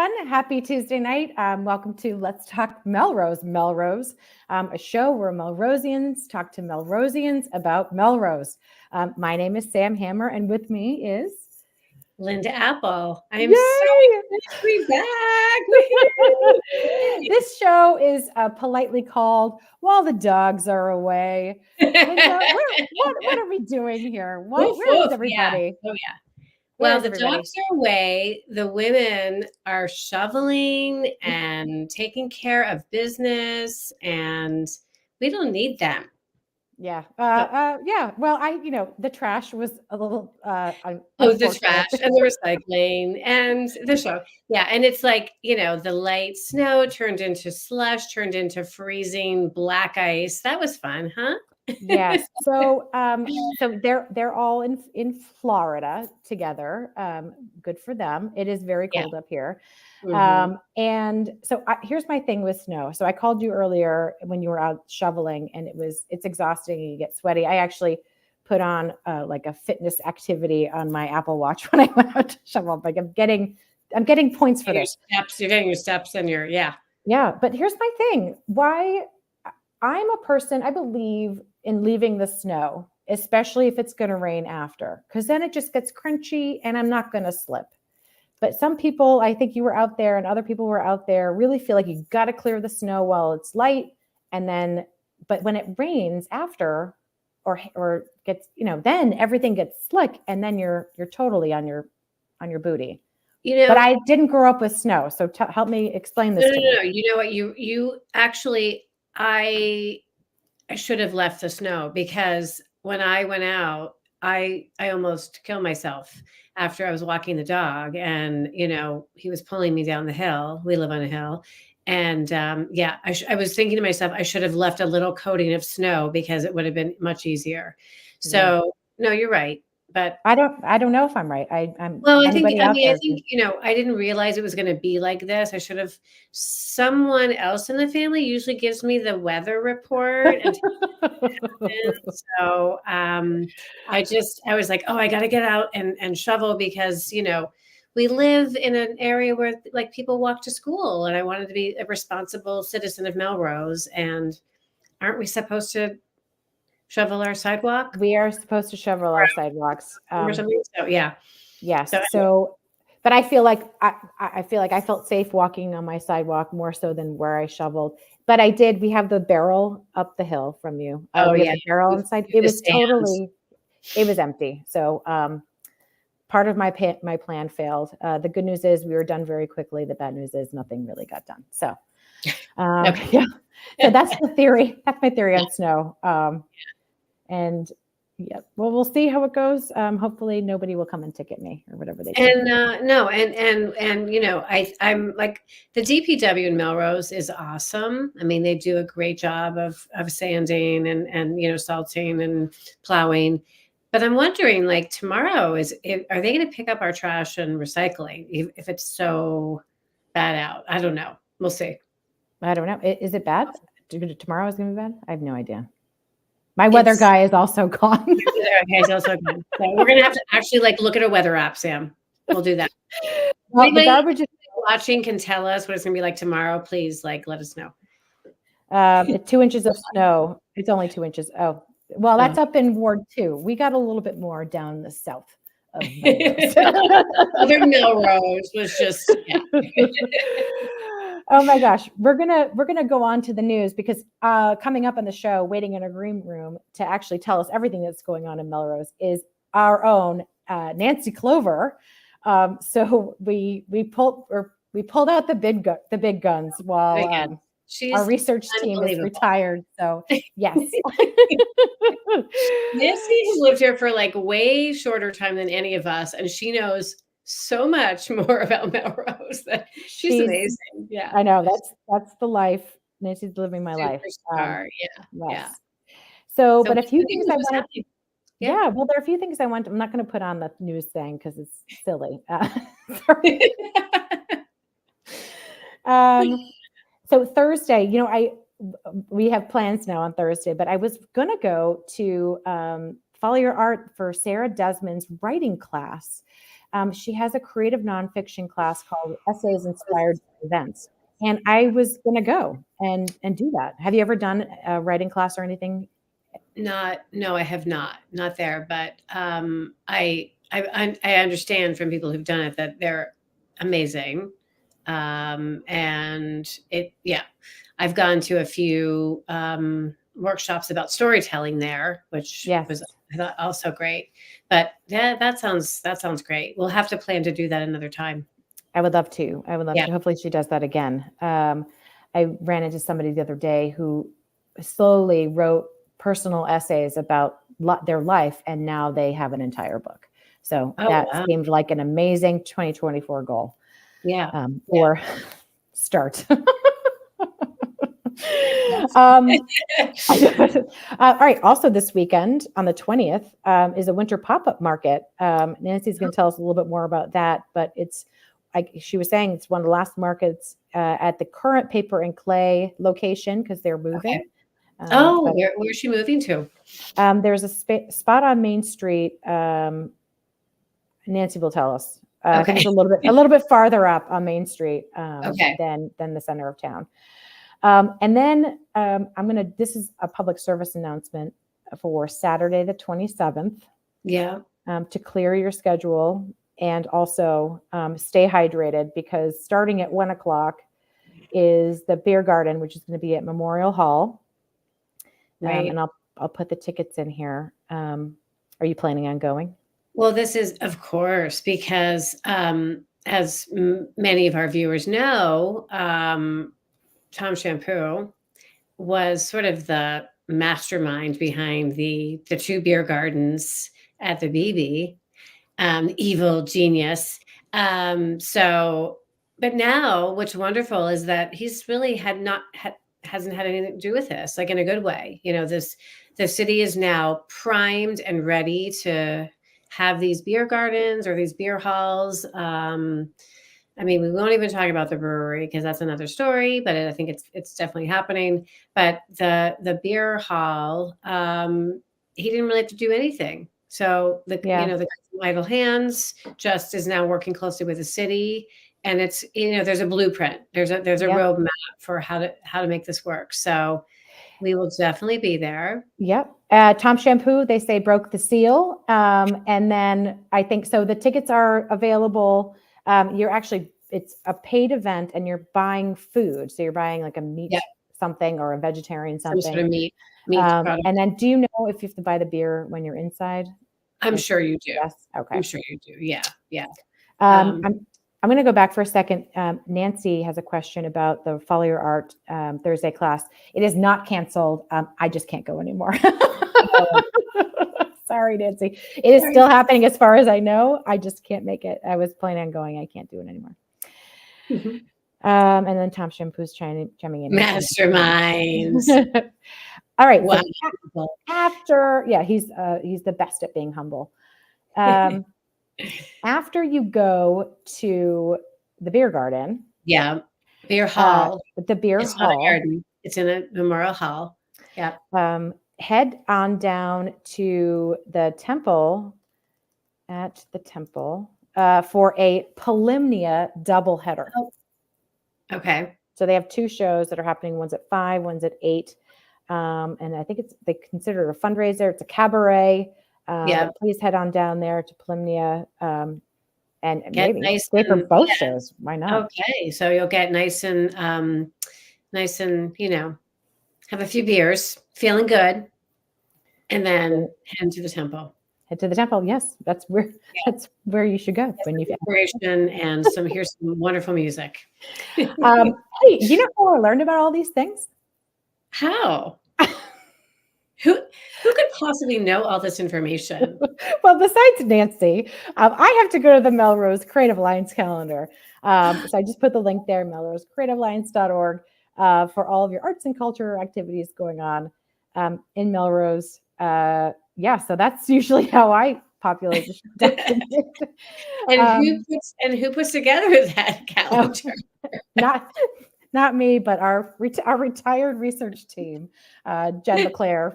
everyone. Happy Tuesday night. Welcome to Let's Talk Melrose. Melrose, a show where Melrosians talk to Melrosians about Melrose. My name is Sam Hammer, and with me is Linda Apple. I am Yay! so excited to be back. This show is politely called "While the Dogs Are Away." Linda, what are we doing here? Where is everybody? Yeah. Oh yeah. Where's Well, the dogs are away. The women are shoveling and taking care of business, and we don't need them. Yeah. Yeah. Well, the trash was a little The trash and the recycling and the show. Yeah. And it's like, the light snow turned into slush, turned into freezing black ice. That was fun, huh? Yes. So they're all in Florida together. Good for them. It is very cold up here. Mhm. And so here's my thing with snow. So I called you earlier when you were out shoveling, and it's exhausting and you get sweaty. I actually put on like a fitness activity on my Apple Watch when I went out to shovel. Like I'm getting points for this. You're getting your steps and Yeah. But here's my thing. Why I'm a person, I believe in leaving the snow, especially if it's going to rain after, because then it just gets crunchy and I'm not going to slip. But some people, I think you were out there and other people were out there, really feel like you got to clear the snow while it's light. And then, but when it rains after or gets, then everything gets slick and then you're totally on your booty. But I didn't grow up with snow. So help me explain this. No. You know what? You actually, I should have left the snow, because when I went out, I almost killed myself after I was walking the dog, and he was pulling me down the hill. We live on a hill, and I was thinking to myself, I should have left a little coating of snow because it would have been much easier. So no, you're right. But I don't know if I'm right. I'm well, I think I didn't realize it was going to be like this. I should have. Someone else in the family usually gives me the weather report, and so I was like, oh, I got to get out and shovel, because we live in an area where like people walk to school, and I wanted to be a responsible citizen of Melrose. And aren't we supposed to shovel our sidewalk? We are supposed to shovel our sidewalks. Or something. So yeah. Yes. So, but I feel like I felt safe walking on my sidewalk more so than where I shoveled. But I did. We have the barrel up the hill from you. Oh we yeah, have the barrel inside. It was empty. So part of my plan failed. The good news is we were done very quickly. The bad news is nothing really got done. So yeah. So that's the theory. That's my theory on snow. And yeah, well, we'll see how it goes. Hopefully nobody will come and ticket me or whatever they do. I'm like, the DPW in Melrose is awesome. I mean, they do a great job of sanding and salting and plowing. But I'm wondering, like, tomorrow are they going to pick up our trash and recycling if it's so bad out? I don't know. We'll see. I don't know. Is it bad? Tomorrow is going to be bad? I have no idea. My weather guy is also gone. So we're going to have to actually look at a weather app, Sam. We'll do that. Well, the garbage watching can tell us what it's going to be like tomorrow. Please, let us know. 2 inches of snow. It's only 2 inches. Oh, well, that's up in Ward 2. We got a little bit more down the south of Melrose. Other Melrose was just. Yeah. Oh my gosh, we're gonna go on to the news, because coming up on the show, waiting in a green room to actually tell us everything that's going on in Melrose is our own Nancy Clover. So we pulled out the big guns while our research team is retired. So yes, Nancy has lived here for way shorter time than any of us, and she knows so much more about Melrose. She's amazing. Yeah, I know. That's the life. Nancy's living my life. Yeah. So, but a few things I wanted. Yeah. Well, there are a few things I want. I'm not going to put on the news thing because it's silly. So Thursday, we have plans now on Thursday, but I was going to go to Follow Your Art for Sarah Desmond's writing class. She has a creative nonfiction class called Essays Inspired by Events. And I was going to go and do that. Have you ever done a writing class or anything? No, I have not there, but I understand from people who've done it that they're amazing. And yeah, I've gone to a few workshops about storytelling there, which Yes. was, I thought, also great. But yeah, that sounds great. We'll have to plan to do that another time. I would love to. I would love Yeah. to. Hopefully she does that again. I ran into somebody the other day who slowly wrote personal essays about their life, and now they have an entire book. So Oh, that wow. seemed like an amazing 2024 goal. Yeah. Or start. All right. Also, this weekend on the 20th is a winter pop-up market. Nancy's going to tell us a little bit more about that, but it's, like she was saying, it's one of the last markets at the current Paper and Clay location because they're moving. Okay. Where's she moving to? There's a spot on Main Street. Nancy will tell us. I think it's a little bit farther up on Main Street than the center of town. And then this is a public service announcement for Saturday, the 27th. Yeah. To clear your schedule and also stay hydrated, because starting at 1:00 is the beer garden, which is going to be at Memorial Hall. Right. And I'll put the tickets in here. Are you planning on going? Well, this is, of course, because as many of our viewers know, Tom Shampoo was sort of the mastermind behind the two beer gardens at the BB, evil genius. But now what's wonderful is that he's really hasn't had anything to do with this, like in a good way. The city is now primed and ready to have these beer gardens or these beer halls. I mean, we won't even talk about the brewery because that's another story, but I think it's definitely happening. But the beer hall, he didn't really have to do anything. So the Idle Hands just is now working closely with the city, and it's, there's a blueprint. There's a roadmap for how to make this work. So we will definitely be there. Yep. Tom Shampoo, they say, broke the seal. And then I think so. The tickets are available. It's a paid event and you're buying food. So you're buying like a meat something or a vegetarian something. Some sort of meat product. And then do you know if you have to buy the beer when you're inside? I'm sure you do. Yes. Okay. I'm sure you do. Yeah. Yeah. I'm going to go back for a second. Nancy has a question about the Follow Your Art Thursday class. It is not canceled. I just can't go anymore. Sorry, Nancy. It is still happening as far as I know. I just can't make it. I was planning on going. I can't do it anymore. Mm-hmm. And then Tom Shampoo's chiming in. Masterminds. All right. Wow. So after, he's the best at being humble. After you go to the beer garden. Yeah. Beer hall. The beer it's hall. Not a garden. It's in a Memorial Hall. Yeah. Head on down to the temple for a Polymnia doubleheader. Oh. Okay. So they have two shows that are happening. One's at 5, one's at 8. And I think they consider it a fundraiser. It's a cabaret. Please head on down there to Polymnia and maybe stay for both shows. Why not? Okay. So you'll get nice and have a few beers, feeling good, and then head to the temple. Head to the temple. Yes, that's where you should go when you inspiration and here's some wonderful music. Hey, you know how I learned about all these things? How? Who could possibly know all this information? Well, besides Nancy, I have to go to the Melrose Creative Alliance calendar. So I just put the link there, melrosecreativealliance.org, for all of your arts and culture activities going on in Melrose. So that's usually how I populate the document. And who puts together that calendar? Not me, but our retired research team, Jen LeClaire.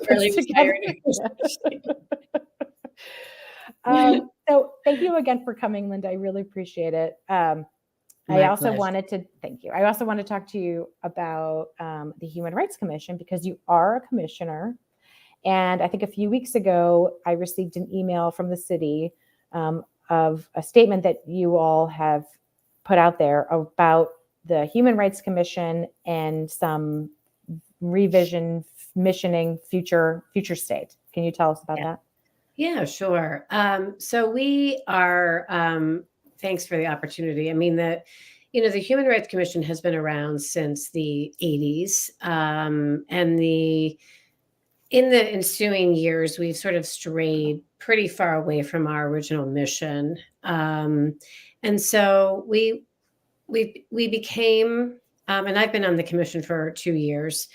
So thank you again for coming, Linda. I really appreciate it. I My also pleasure. wanted to thank you. I also want to talk to you about the Human Rights Commission because you are a commissioner. And I think a few weeks ago, I received an email from the city of a statement that you all have put out there about the Human Rights Commission and some revision, missioning future state. Can you tell us about Yeah. that? Yeah, sure. So we are, thanks for the opportunity. I mean, the Human Rights Commission has been around since the 80s. And in the ensuing years, we've sort of strayed pretty far away from our original mission. And so we became, and I've been on the commission for 2 years.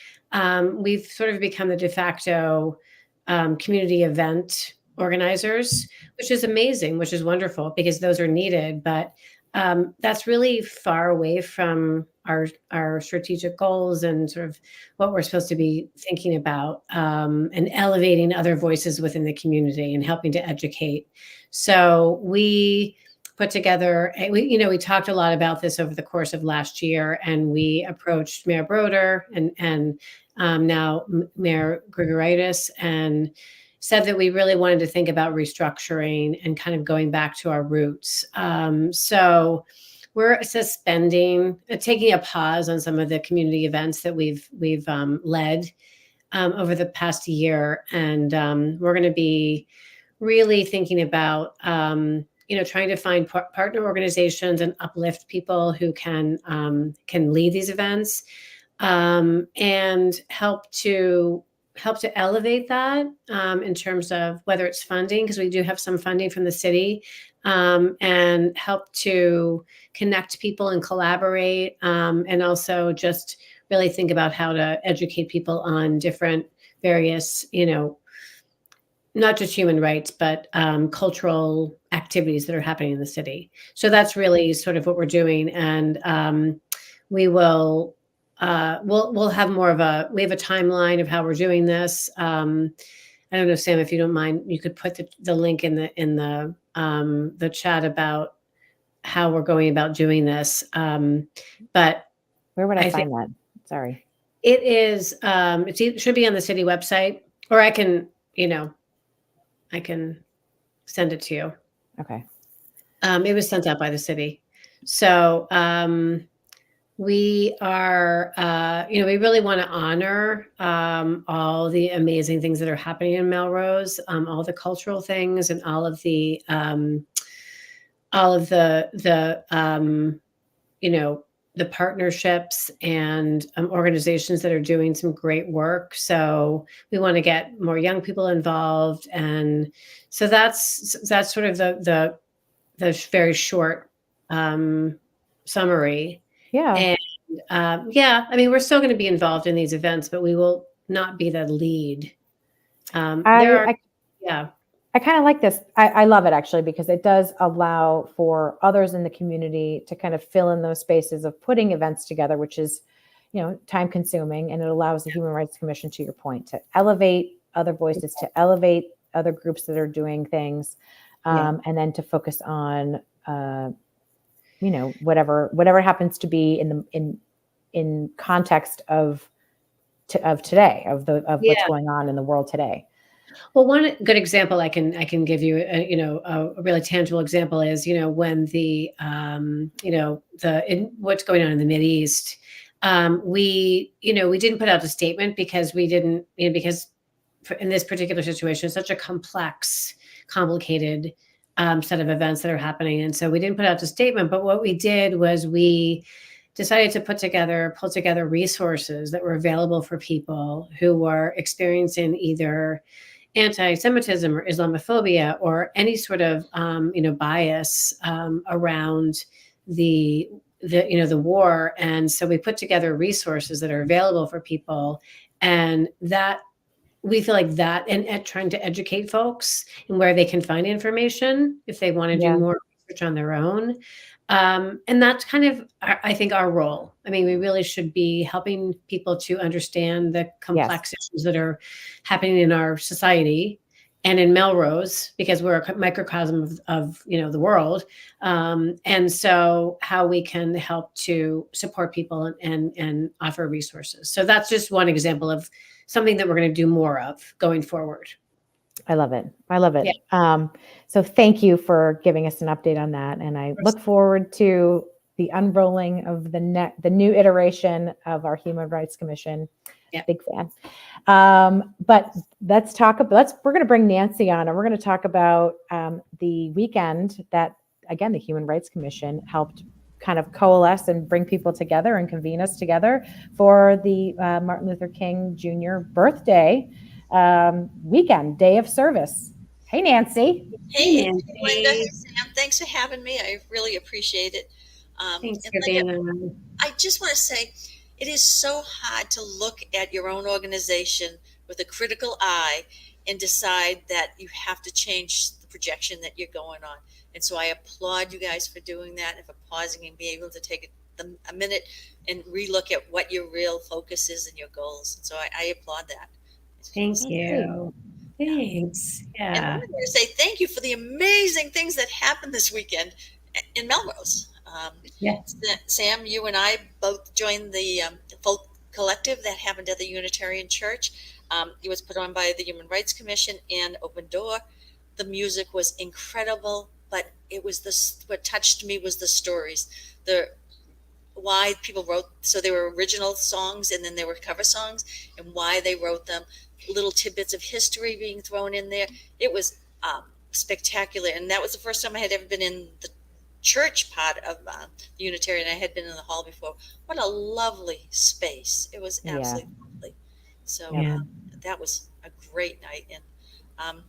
We've sort of become the de facto community event organizers, which is amazing, which is wonderful because those are needed. But that's really far away from our strategic goals and sort of what we're supposed to be thinking about, and elevating other voices within the community and helping to educate. So we put together, we talked a lot about this over the course of last year, and we approached Mayor Broder and now Mayor Grigoritis, and said that we really wanted to think about restructuring and kind of going back to our roots. So we're taking a pause on some of the community events that we've led over the past year, and we're going to be really thinking about trying to find partner organizations and uplift people who can lead these events, and help to elevate that, in terms of whether it's funding, because we do have some funding from the city, and help to connect people and collaborate, and also just really think about how to educate people on different various, not just human rights, but cultural activities that are happening in the city. So that's really sort of what we're doing, and we will we'll have we have a timeline of how we're doing this. I don't know, Sam, if you don't mind, you could put the link in the chat about how we're going about doing this. But Where would I I think find that? Sorry. it is, it should be on the city website, or I can send it to you. Okay. It was sent out by the city. So we are, we really want to honor all the amazing things that are happening in Melrose, all the cultural things, and all of the the partnerships and organizations that are doing some great work. So we want to get more young people involved, and so that's sort of the very short summary. Yeah. And I mean, we're still going to be involved in these events, but we will not be the lead. I yeah. I kind of like this. I love it actually because it does allow for others in the community to kind of fill in those spaces of putting events together, which is, time consuming, and it allows the Human Rights Commission, to your point, to elevate other voices, to elevate other groups that are doing things, and then to focus on, whatever happens to be in context of today, of what's going on in the world today. Well, one good example I can give you, a really tangible example is, when what's going on in the Mideast. We didn't put out a statement because we didn't, because in this particular situation, it's such a complex, complicated set of events that are happening. And so we didn't put out a statement, but what we did was we decided to pull together resources that were available for people who were experiencing either anti-Semitism or Islamophobia or any sort of bias around the war. And so we put together resources that are available for people, and that we feel like that, and at trying to educate folks and where they can find information if they want to do more research on their own. And that's kind of, I think, our role. I mean, we really should be helping people to understand the complex issues that are happening in our society, and in Melrose, because we're a microcosm of the world. And so how we can help to support people and offer resources. So that's just one example of something that we're going to do more of going forward. I love it. I love Yeah. it. So thank you for giving us an update on that. And I look forward to the unrolling of the new iteration of our Human Rights Commission. Yeah. Big fan. But we're going to bring Nancy on, and we're going to talk about the weekend that, again, the Human Rights Commission helped kind of coalesce and bring people together and convene us together for the Martin Luther King Jr. birthday weekend, day of service. Hey, Nancy. Hey, Nancy. Linda. Hey, Sam. Thanks for having me. I really appreciate it. Thanks and for Linda, being on. I just want to say it is so hard to look at your own organization with a critical eye and decide that you have to change the projection that you're going on. And so I applaud you guys for doing that and for pausing and being able to take a minute and relook at what your real focus is and your goals. And so I applaud that. Thank you. Thanks. And I Yeah. want to say thank you for the amazing things that happened this weekend in Melrose. Yeah. Sam, you and I both joined the folk collective that happened at the Unitarian Church. It was put on by the Human Rights Commission and Open Door. The music was incredible, but it was what touched me was the stories, why people wrote. So there were original songs and then there were cover songs, and why they wrote them. Little tidbits of history being thrown in there. It was spectacular, and that was the first time I had ever been in the church part of the Unitarian. I had been in the hall before. What a lovely space! It was absolutely lovely. So that was a great night, and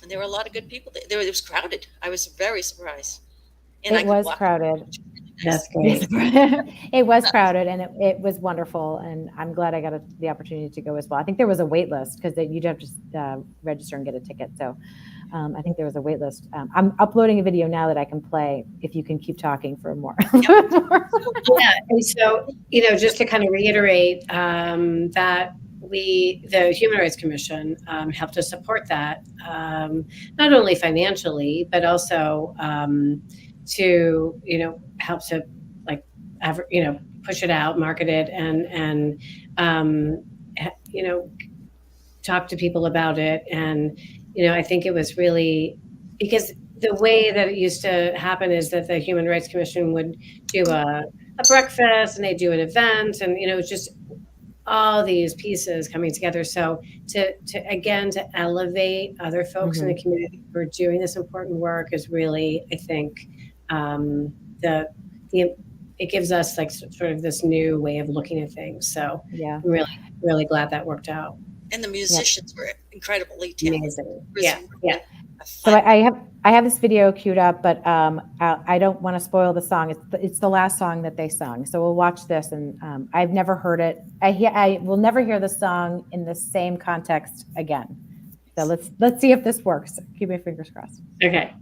there were a lot of good people there. It was crowded. I was very surprised. And it was crowded. That's great. It was crowded, and it was wonderful. And I'm glad I got the opportunity to go as well. I think there was a wait list because you'd have to register and get a ticket. So I think there was a wait list. I'm uploading a video now that I can play if you can keep talking for more. Yeah. And so, just to kind of reiterate that the Human Rights Commission helped us support that, not only financially, but also to help to push it out, market it, and talk to people about it. And I think it was really because the way that it used to happen is that the Human Rights Commission would do a breakfast and they do an event, and it was just all these pieces coming together. So to elevate other folks in the community who are doing this important work is really, I think, it gives us like sort of this new way of looking at things. So I'm really, really glad that worked out. And the musicians were incredibly talented. Amazing. Yeah. So I have this video queued up, but I don't want to spoil the song. It's the last song that they sung. So we'll watch this, and I've never heard it. I will never hear the song in the same context again. So let's see if this works. Keep my fingers crossed. Okay.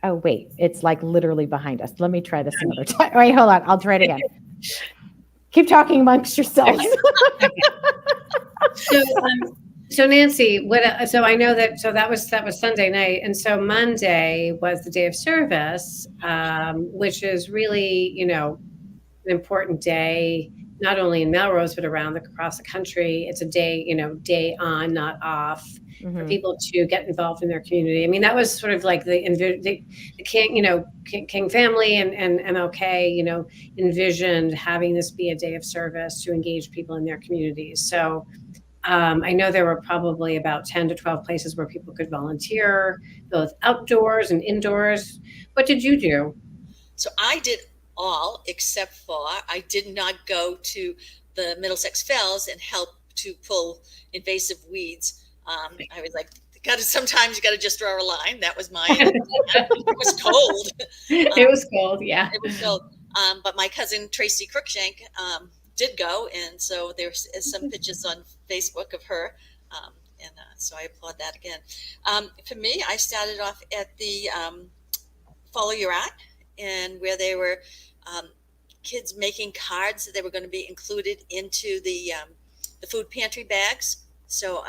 Oh wait, it's like literally behind us. Let me try this another time. Wait, hold on. I'll try it again. Keep talking amongst yourselves. So Nancy, so I know that, so that was Sunday night. And so Monday was the day of service, which is really, an important day, not only in Melrose, but across the country. It's a day, day on, not off, for people to get involved in their community. I mean, that was sort of like the King, King family and MLK, envisioned having this be a day of service to engage people in their communities. So I know there were probably about 10 to 12 places where people could volunteer, both outdoors and indoors. What did you do? So I did all except for I did not go to the Middlesex Fells and help to pull invasive weeds. I was like, sometimes you got to just draw a line. That was my, it was cold. It was cold, yeah. It was cold. But my cousin Tracy Cruikshank did go, and so there's some pictures on Facebook of her, and so I applaud that again. For me, I started off at the Follow Your Art, and where they were kids making cards that they were going to be included into the food pantry bags. So,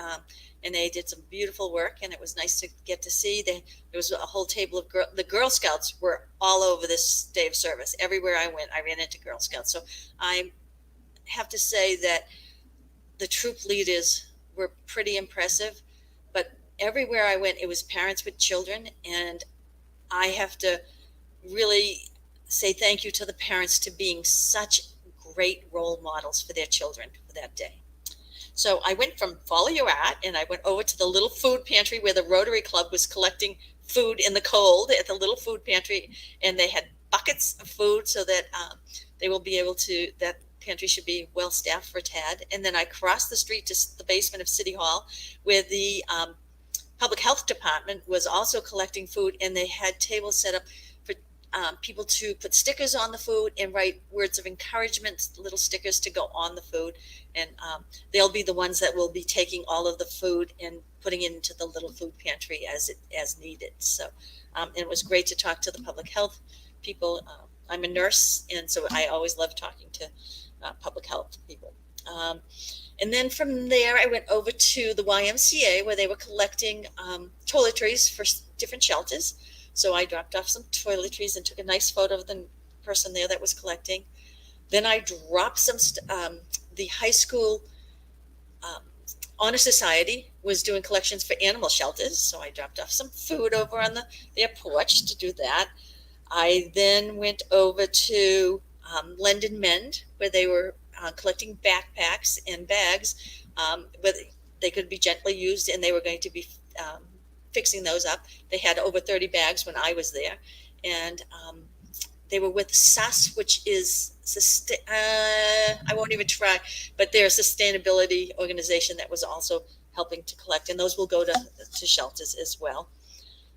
and they did some beautiful work, and it was nice to get to see. There was a whole table of the Girl Scouts were all over this day of service. Everywhere I went, I ran into Girl Scouts. So I have to say that the troop leaders were pretty impressive, but everywhere I went, it was parents with children, and I have to really say thank you to the parents to being such great role models for their children for that day. So I went from Follow Your Art, and I went over to the little food pantry where the Rotary Club was collecting food in the cold at the little food pantry, and they had buckets of food so that they will be able to, that pantry should be well staffed for TAD. And then I crossed the street to the basement of City Hall where the public health department was also collecting food, and they had tables set up for people to put stickers on the food and write words of encouragement, little stickers to go on the food. And they'll be the ones that will be taking all of the food and putting it into the little food pantry as needed. So it was great to talk to the public health people. I'm a nurse, and so I always love talking to public health people. And then from there, I went over to the YMCA where they were collecting toiletries for different shelters. So I dropped off some toiletries and took a nice photo of the person there that was collecting. Then I dropped some, the high school honor society was doing collections for animal shelters. So I dropped off some food over on their porch to do that. I then went over to Lend and Mend where they were collecting backpacks and bags, but they could be gently used, and they were going to be fixing those up. They had over 30 bags when I was there, and they were with SAS, which is I won't even try, but they're a sustainability organization that was also helping to collect, and those will go to shelters as well.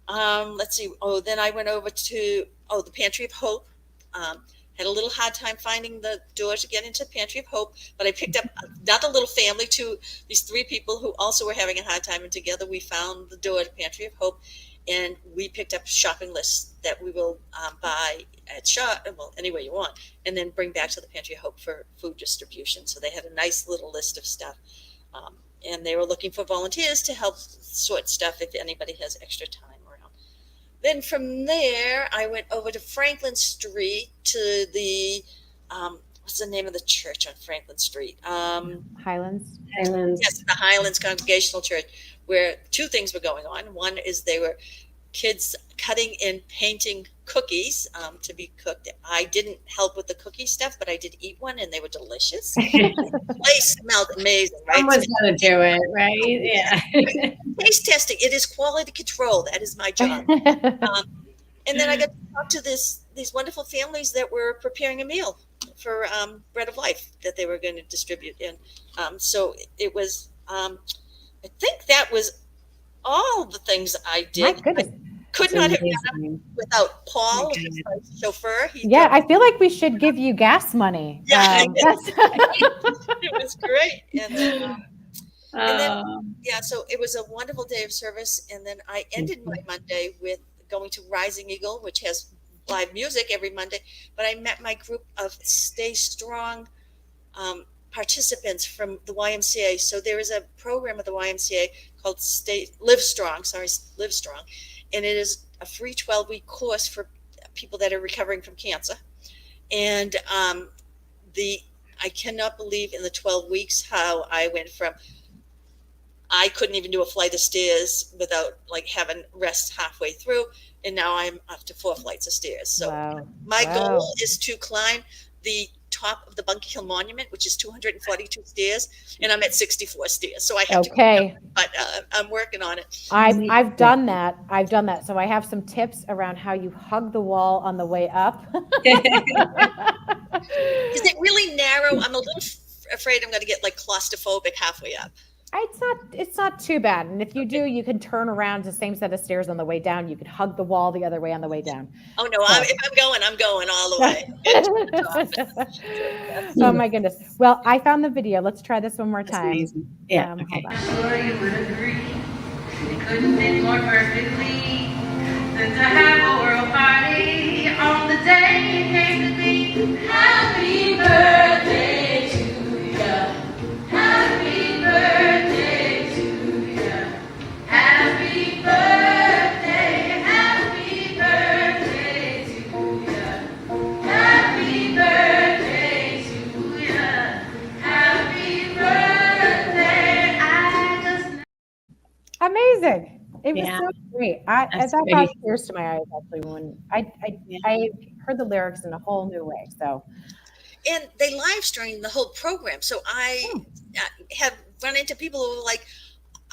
Let's see. Oh, then I went over to the Pantry of Hope. Had a little hard time finding the door to get into Pantry of Hope, but I picked up another little family, these three people who also were having a hard time, and together we found the door to Pantry of Hope, and we picked up shopping lists that we will buy at anywhere you want, and then bring back to the Pantry of Hope for food distribution. So they had a nice little list of stuff, and they were looking for volunteers to help sort stuff if anybody has extra time. Then from there, I went over to Franklin Street to the, what's the name of the church on Franklin Street? Highlands. Yes, the Highlands Congregational Church, where two things were going on. One is they were kids cutting and painting cookies to be cooked. I didn't help with the cookie stuff, but I did eat one, and they were delicious. The place smelled amazing, right? Someone's going to do it, right? Yeah. Taste testing. It is quality control. That is my job. And then I got to talk to these wonderful families that were preparing a meal for Bread of Life that they were going to distribute. And so it was, I think that was all the things I did. My goodness. I could not have done it without Paul, my chauffeur. I feel like we should give you gas money. Yeah, it was great. And then, so it was a wonderful day of service. And then I ended my Monday with going to Rising Eagle, which has live music every Monday. But I met my group of Stay Strong participants from the YMCA. So there is a program at the YMCA called Live Strong, and it is a free 12-week course for people that are recovering from cancer. And I cannot believe in the 12 weeks how I went from, I couldn't even do a flight of stairs without having rest halfway through, and now I'm up to 4 flights of stairs. So my goal is to climb the top of the Bunker Hill Monument, which is 242 stairs, and I'm at 64 stairs. So I have to, but I'm working on it. I've done that. So I have some tips around how you hug the wall on the way up. Is it really narrow? I'm a little afraid I'm going to get claustrophobic halfway up. It's not too bad. And if you do, you can turn around to the same set of stairs on the way down. You could hug the wall the other way on the way down. Oh no, if I'm going all the way. Oh my goodness. Well, I found the video. Let's try this one more time. Amazing. Yeah. Hold on. I'm sure you would agree. It couldn't fit more perfectly than to have a world party on the day it came to be. Happy birthday to you. Happy birthday amazing. It was Yeah, so great. That that's brought great. tears to my eyes actually when Yeah. I heard the lyrics in a whole new way. So And they live streamed the whole program. So I hmm, have run into people who were like,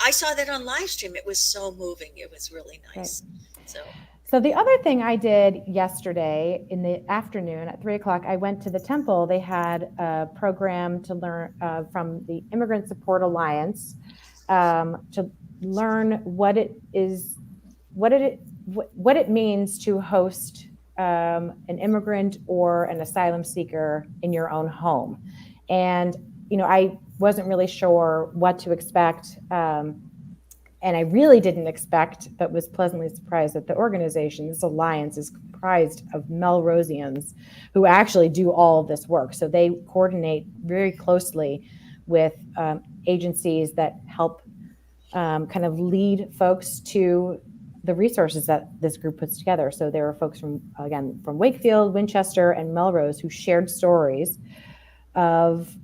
I saw that on live stream. It was so moving. It was really great. nice. So So the other thing I did yesterday in the afternoon at 3 o'clock, I went to the temple. They had a program to learn from the Immigrant Support Alliance to learn what it is, what it means to host an immigrant or an asylum seeker in your own home. And I wasn't really sure what to expect. And I really didn't expect, but was pleasantly surprised that the organization, this alliance, is comprised of Melrosians who actually do all of this work. So they coordinate very closely with agencies that help kind of lead folks to the resources that this group puts together. So there are folks from Wakefield, Winchester, and Melrose who shared stories of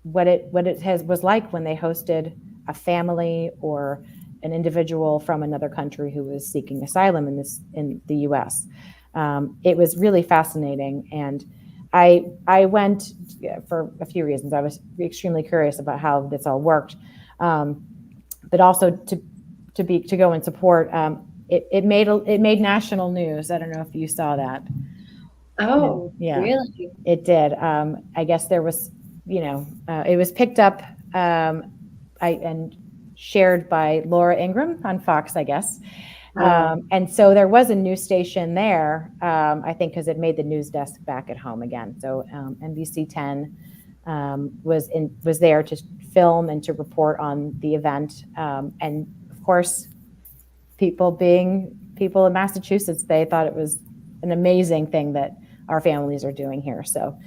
what it was like when they hosted a family or an individual from another country who was seeking asylum in the U.S. It was really fascinating, and I went for a few reasons. I was extremely curious about how this all worked, but also to go and support. It made national news. I don't know if you saw that. Oh, Yeah, really? it did. I guess there was, it was picked up and shared by Laura Ingraham on Fox, I guess. And so there was a news station there, I think, because it made the news desk back at home again. So NBC 10 was there to film and to report on the event. And of course, people in Massachusetts, they thought it was an amazing thing that our families are doing here. So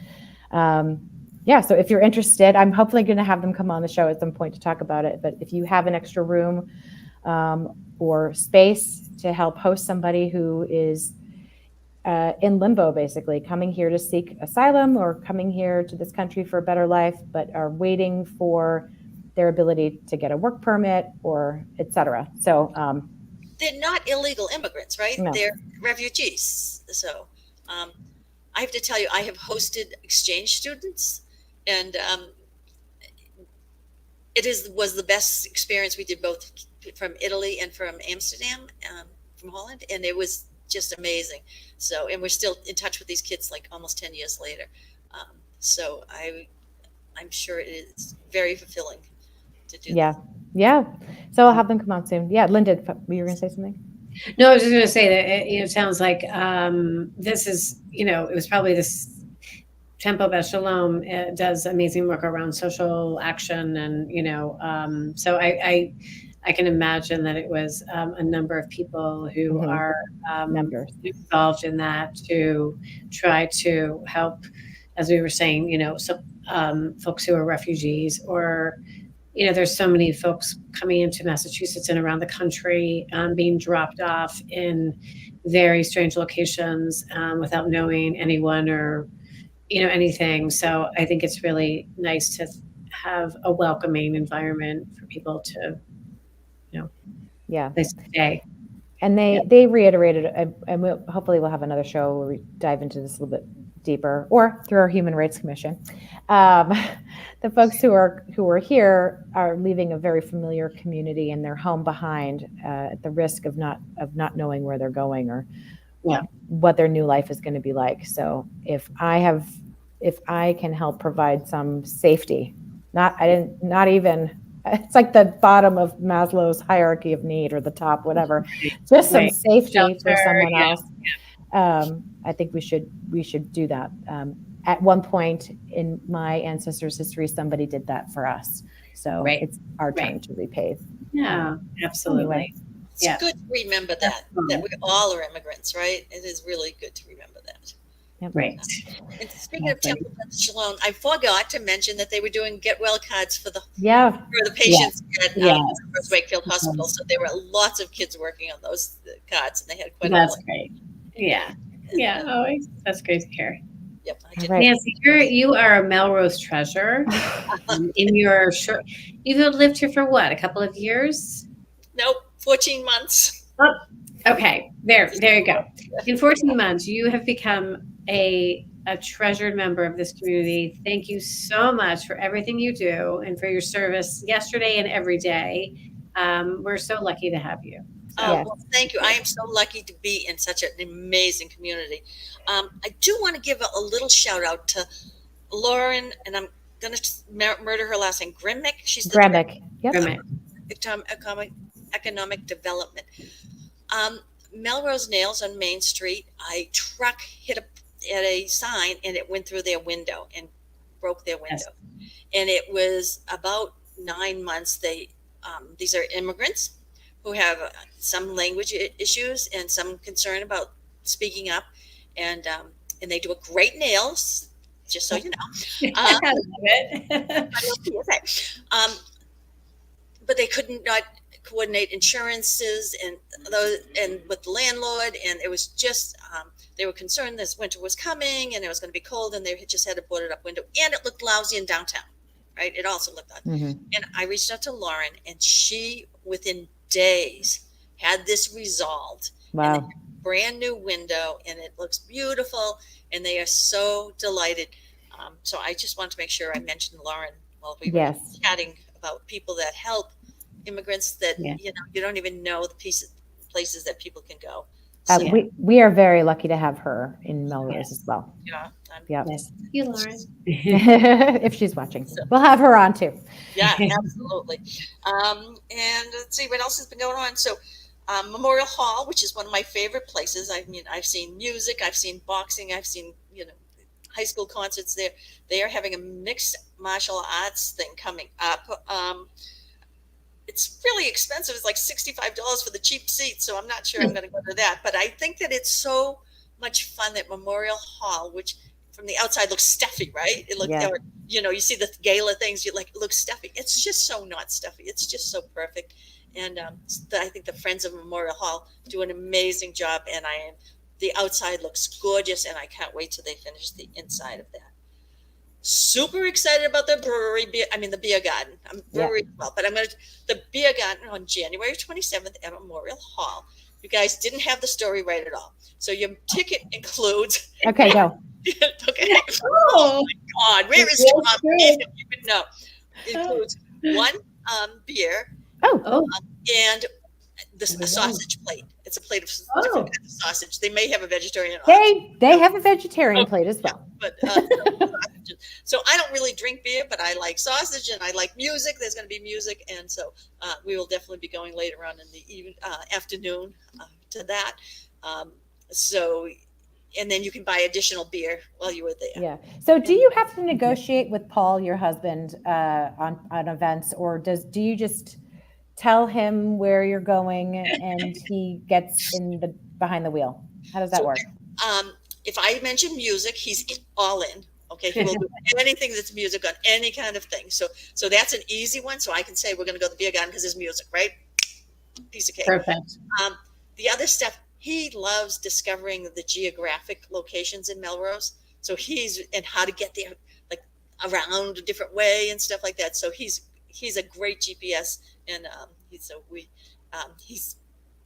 so if you're interested, I'm hopefully going to have them come on the show at some point to talk about it. But if you have an extra room or space to help host somebody who is in limbo, basically coming here to seek asylum or coming here to this country for a better life, but are waiting for their ability to get a work permit or et cetera. So they're not illegal immigrants, right? No. They're refugees. So I have to tell you, I have hosted exchange students, and was the best experience. We did both from Italy and from Amsterdam, from Holland, and it was just amazing. So, and we're still in touch with these kids like almost 10 years later. So I'm sure it is very fulfilling to do that. Yeah. So I'll have them come on soon. Yeah, Linda, you were going to say something? No, I was just going to say that it sounds like this is, it was probably this Temple Beth Shalom does amazing work around social action. And, so I can imagine that it was a number of people who are involved in that to try to help, as we were saying, folks who are refugees or, there's so many folks coming into Massachusetts and around the country being dropped off in very strange locations without knowing anyone or, anything. So I think it's really nice to have a welcoming environment for people to, stay. And they reiterated, and hopefully we'll have another show where we dive into this a little bit deeper, or through our Human Rights Commission. The folks who are here are leaving a very familiar community and their home behind at the risk of not knowing where they're going or what their new life is going to be like. So if I can help provide some safety, it's like the bottom of Maslow's hierarchy of need, or the top, whatever, just some safety Shelter, for someone else. I think we should do that. At one point in my ancestors' history, somebody did that for us. So it's our turn to repay. Yeah, absolutely. Anyway. It's good to remember that we all are immigrants, right? It is really good to remember that. Yep. Right. And speaking of Temple Beth Shalom, I forgot to mention that they were doing get well cards for the patients at Melrose Wakefield Hospital. So there were lots of kids working on those cards, and they had quite. That's great. Yeah. Oh, that's great to hear. Yep. Nancy, you are a Melrose treasure. You've lived here for what, a couple of years? Nope, 14 months. Okay, there you go. In 14 months, you have become a treasured member of this community. Thank you so much for everything you do and for your service yesterday and every day. We're so lucky to have you. So, Yes. Well, thank you. I am so lucky to be in such an amazing community. I do want to give a little shout out to Lauren, and I'm going to murder her last name, Grimmick. She's the director Gremic. Yep. Grimmick. of economic development. Melrose Nails on Main Street. A truck hit at a sign and it went through their window and broke their window. Yes. And it was about 9 months. These are immigrants who have some language issues and some concern about speaking up, and they do a great nails, just so you know. I love it. But they couldn't not coordinate insurances and with the landlord, and it was just they were concerned this winter was coming and it was going to be cold, and they just had a boarded up window, and it looked lousy in downtown, right? It also looked lousy. Mhm. And I reached out to Lauren, and she within days had this resolved. And they Wow. have a brand new window, and it looks beautiful, and they are so delighted. So I just want to make sure I mentioned Lauren while we were Yes. chatting about people that help immigrants that Yeah. you don't even know the places that people can go. Uh, So, we are very lucky to have her in Melrose as well. yeah, Yeah. Yes. Thank you, Lauren. If she's watching, we'll have her on too. yeah, absolutely. And let's see what else has been going on. So, Memorial Hall, which is one of my favorite places. I mean, I've seen music, I've seen boxing, I've seen high school concerts there. They are having a mixed martial arts thing coming up. It's really expensive. It's like $65 for the cheap seats, so I'm not sure I'm going to go to that. But I think that it's so much fun that Memorial Hall, which from the outside looks stuffy, right? It looks, Yeah. or, you see the gala things, it looks stuffy. It's just so not stuffy. It's just so perfect. And I think the Friends of Memorial Hall do an amazing job. And the outside looks gorgeous, and I can't wait till they finish the inside of that. Super excited about the the beer garden. I'm brewery as well, but the beer garden on January 27th at Memorial Hall. You guys didn't have the story right at all. So your ticket includes. Okay, go. Okay. Oh, God, where is Yes, Tom? sure. You would know. It includes one beer Oh, and a sausage plate. It's a plate of different kinds of sausage. They may have a vegetarian option, they have a vegetarian plate as well. but so I don't really drink beer, but I like sausage and I like music. There's going to be music, and so we will definitely be going later on in the afternoon to that. And then you can buy additional beer while you were there. Yeah. So do you have to negotiate with Paul, your husband, on events, or do you just tell him where you're going and he gets behind the wheel? How does that work? If I mention music, he's all in. Okay, he will do anything that's music on any kind of thing. So that's an easy one. So I can say we're going to go to the beer garden because there's music, right? Piece of cake. perfect. The other stuff, he loves discovering the geographic locations in Melrose. So and how to get there, like around a different way and stuff like that. So he's a great GPS, and he's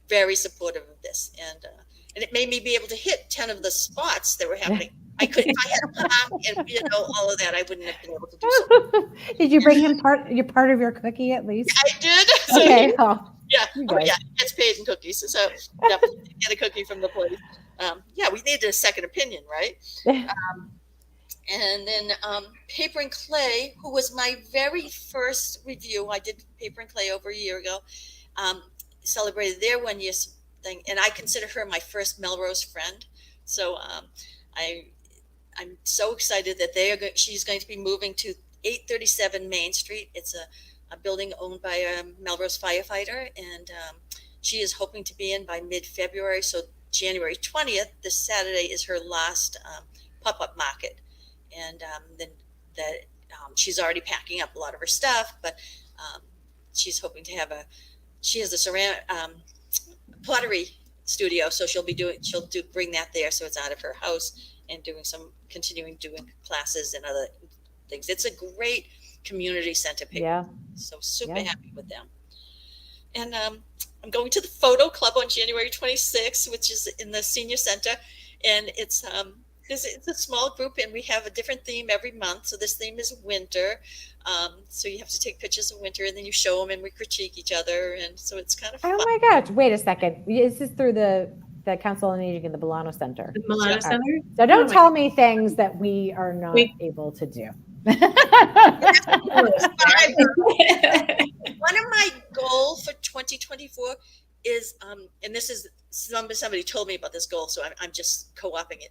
very supportive of this, and it made me be able to hit 10 of the spots that were happening. I could, if I had a pop and all of that, I wouldn't have been able to do so. Did you bring him part of your cookie at least? I did. So, Okay. Oh, yeah. you Oh, guys. yeah. It gets paid in cookies. So definitely get a cookie from the place. We needed a second opinion, right? And then Paper and Clay, who was my very first review. I did Paper and Clay over a year ago. Celebrated their 1 year thing, and I consider her my first Melrose friend. So I'm so excited that she's going to be moving to 837 Main Street. It's a building owned by a Melrose firefighter, and she is hoping to be in by mid-February. So January 20th, this Saturday, is her last pop-up market. And then she's already packing up a lot of her stuff, but she's hoping to she has a ceramic pottery studio, so she'll bring that there, so it's out of her house, and continuing doing classes and other things. It's a great community center paper. Yeah. So super Yeah. happy with them. And I'm going to the photo club on January 26th, which is in the senior center. And it's a small group, and we have a different theme every month. So this theme is winter. So you have to take pictures of winter, and then you show them, and we critique each other. And so it's kind of fun. Oh my gosh. Wait a second. This is through the Council on Aging in the Milano Center. The Milano Center? So don't tell me things that we are not able to do. One of my goals for 2024 is, and this is somebody told me about this goal, so I'm just co-opting it,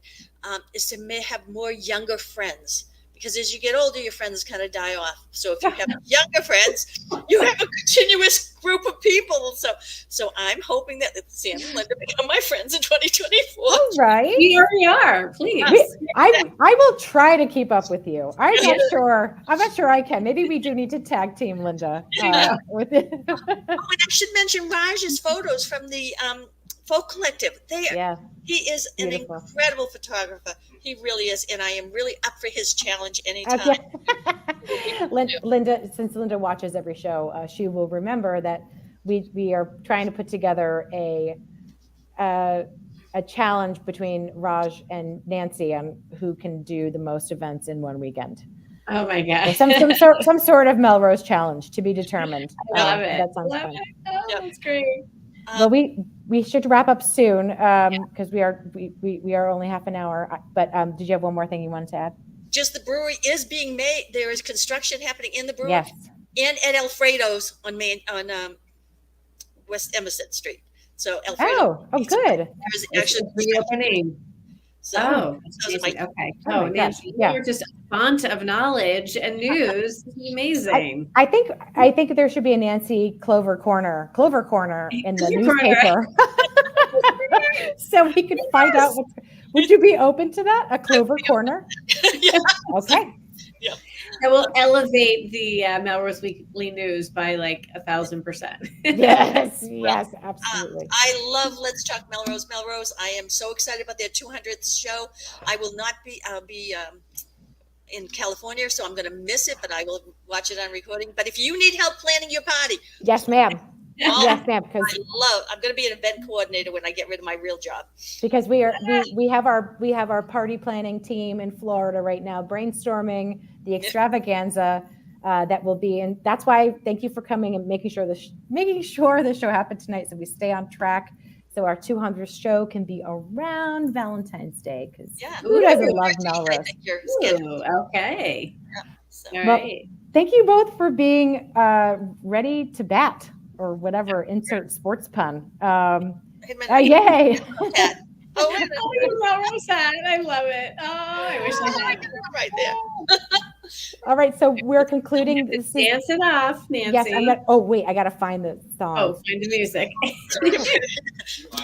is to have more younger friends. Because as you get older, your friends kind of die off. So if you have younger friends, you have a continuous group of people. So I'm hoping that Sam and Linda become my friends in 2024. All right. We already are. Please. I will try to keep up with you. I'm not sure I can. Maybe we do need to tag team Linda with it. Oh, and I should mention Raj's photos from the Folk Collective. He is an incredible photographer. He really is, and I am really up for his challenge anytime. Okay. Linda, since Linda watches every show, she will remember that we are trying to put together a challenge between Raj and Nancy on who can do the most events in one weekend. Oh my God! So some sort of Melrose challenge to be determined. I love it. That sounds fun. Oh, that's great. Well, we should wrap up soon because we are only half an hour. But did you have one more thing you wanted to add? Just the brewery is being made. There is construction happening in the brewery. Yes. And at Alfredo's on West Emerson Street. So Alfredo. Oh, good. There's actually reopening. So, okay. Oh, Nancy, you're just a font of knowledge and news. This is amazing. I think there should be a Nancy Clover Corner in the newspaper, so we could find out. Would you be open to that? A Clover Corner? Yeah. Okay. Yeah. I will elevate the Melrose Weekly News by like 1,000%. Yes, absolutely. I love Let's Talk Melrose. Melrose, I am so excited about their 200th show. I will not be, I'll be in California, so I'm going to miss it, but I will watch it on recording. But if you need help planning your party. Yes, ma'am. Yes, ma'am. Because I'm going to be an event coordinator when I get rid of my real job. Because we have our party planning team in Florida right now brainstorming the extravaganza that will be, and that's why thank you for coming and making sure the show happened tonight, so we stay on track, so our 200th show can be around Valentine's Day. Because who doesn't love Melrose? Okay. Yeah, so. All right. Thank you both for being ready to bat. Or whatever, insert sports pun. Yay. I love it. Oh, I wish I had it right there. All right, so we're concluding. Dance it off, Nancy. Yes, I got to find the song. Oh, find the music. You are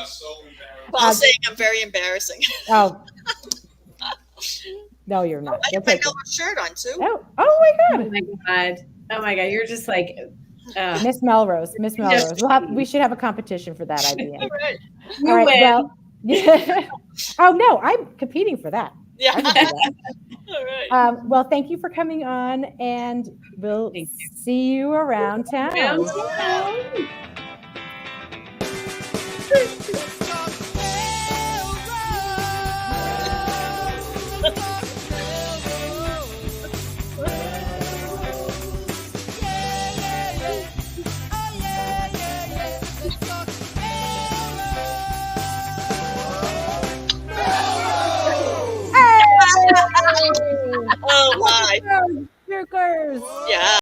so embarrassed. Paul saying I'm very embarrassing. Oh. No, you're not. I have my Melrose shirt on, too. Oh my God. Oh my God. You're just like... Miss Melrose. We should have a competition for that idea. All right. All right. Well, yeah. Oh no, I'm competing for that. Yeah. All right. Well, thank you for coming on, and we'll see you around town. Oh my. Jerkers. Yeah.